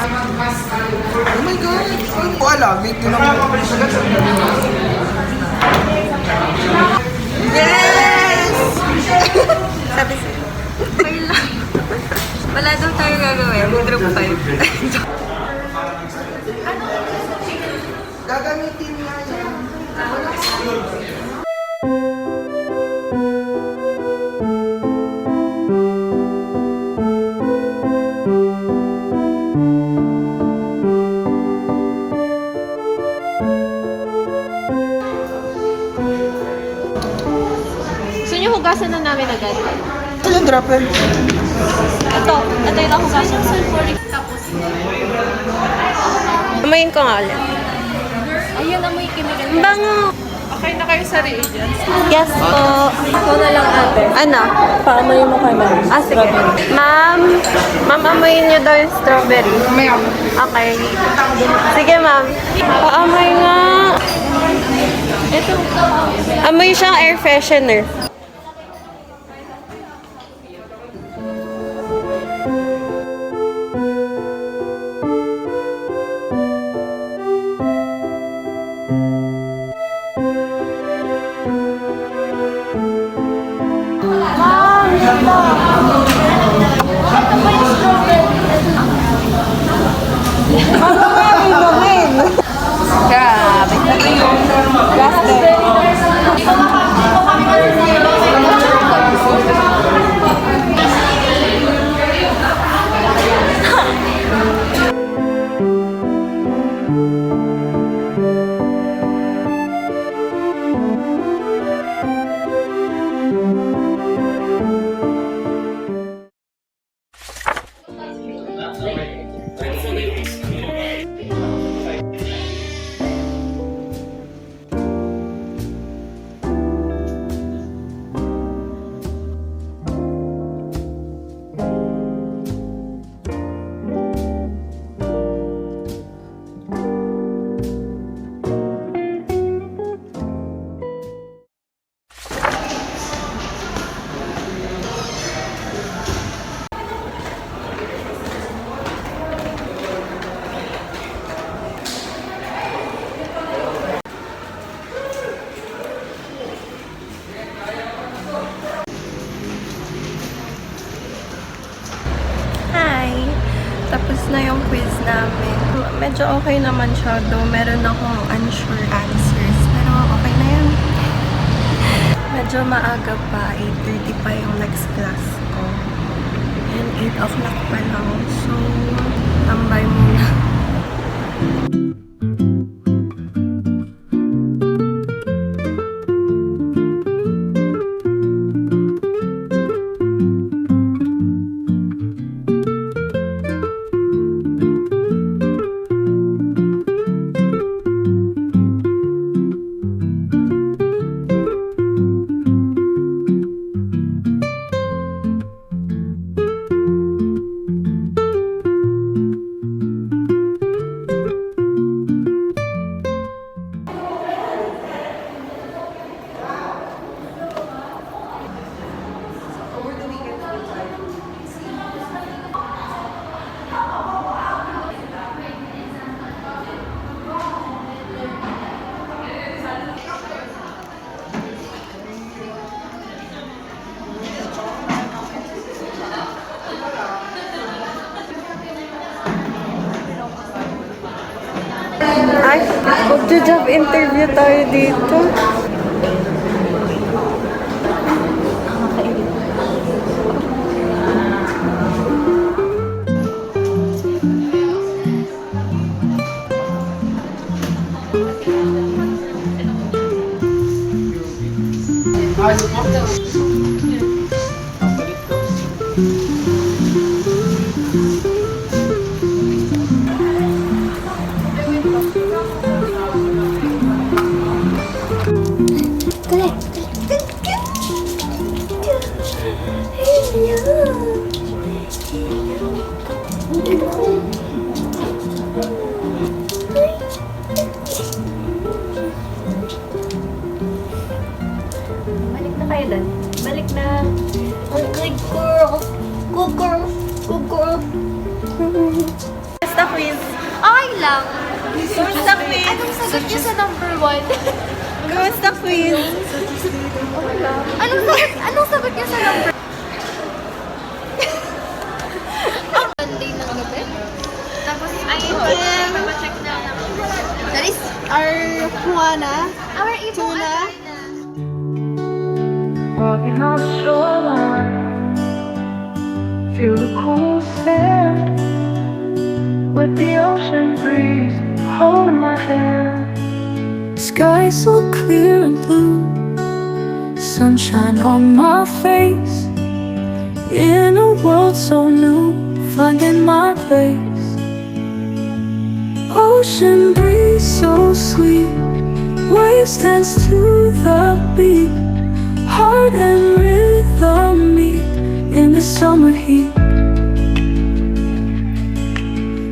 Oh my God! Ano ko alam? Wait, yun ako. Yes! Sabi sa'yo. Okay lang. Wala daw tayo gagawin. Group 5. Gagamitin niya yan. Gusto niyo hugasan na namin agad? Ito yung dropper. Ito yung lang hugasan. Tapos, Amayin ko nga ulit. ayun na may kinigal. Ang bango! Okay na kayo sa reagents? Yes po. Ikaw na lang ate. Ano? Paamoy mo kay ma'am. Ah, sige. Ma'am, amoyin niyo daw yung strawberry. Ma'am. Okay. Sige, ma'am. Paamoy nga. Ito. Amoy siyang air freshener. Tapos na yung quiz namin. Medyo okay naman siya, though meron akong unsure answers. Pero okay na yan. Medyo maaga pa, 8:30 pa yung next class ko. And 8 o'clock pa lang. So, tambay muna. Ay, magjo-job interview tayo dito. Balik na kayo doon. Balik na. Good girl. Good girl. Good girl. Basta ko lang. Kumusta, Queen? Anong sagot niyo sa number 1? Kumusta, Queen? Anong sagot niyo sa number? Monday ng gabi. Tapos, ayun, check na. That is our Juana. Our Tuna. Walking on the shoreline, feel the cool sand with the ocean breeze holding my hand. Sky so clear and blue, sunshine on my face. In a world so new, finding my place. Ocean breeze so sweet, waves dance to the beat. Heart and rhythm meet in the summer heat.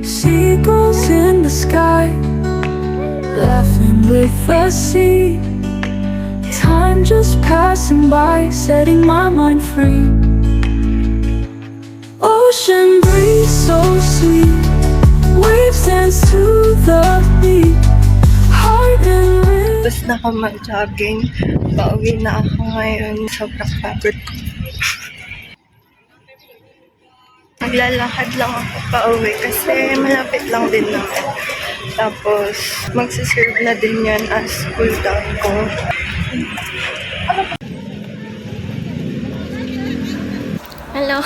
Seagulls in the sky, laughing with the sea. Time just passing by, setting my mind free. Ocean breeze so sweet, waves dance to the beat. Heart and rhythm. Tapos na ako mag-jogging. Pauwi na ako ngayon. Sobrang pagod ko. Maglalakad lang ako pauwi kasi malapit lang din naman. Tapos, magsiserve na din yan as cool down ko. Hello!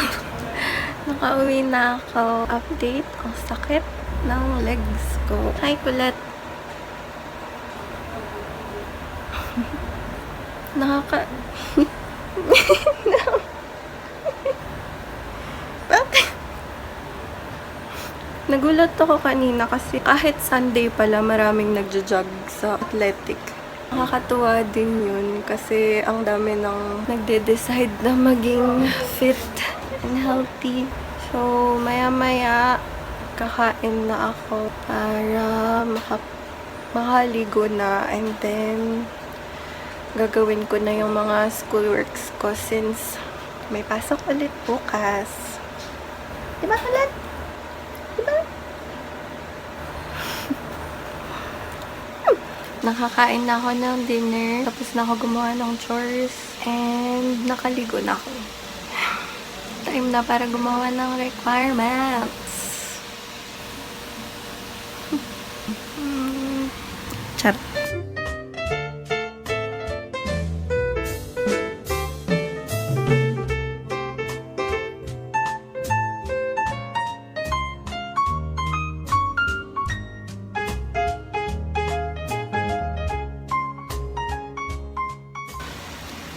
Nakauwi na ako. Update. Ang sakit ng legs ko. Hi, Colette! Bakit? Nagulat ako kanina kasi kahit Sunday pala maraming nagja-jog sa athletic. Nakakatuwa din yun kasi ang dami ng nagde-decide na maging fit and healthy. So, maya-maya kakain na ako para makaligo na and then gagawin ko na yung mga schoolworks ko since may pasok ulit bukas. Diba, Colette? Diba? Nakakain na ako ng dinner. Tapos na ako gumawa ng chores. And nakaligo na ako. Time na para gumawa ng requirements. Charot.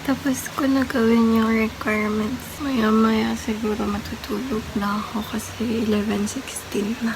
Tapos ko na gawin yung requirements. Maya-maya siguro matutulog na ako kasi 11:16 na.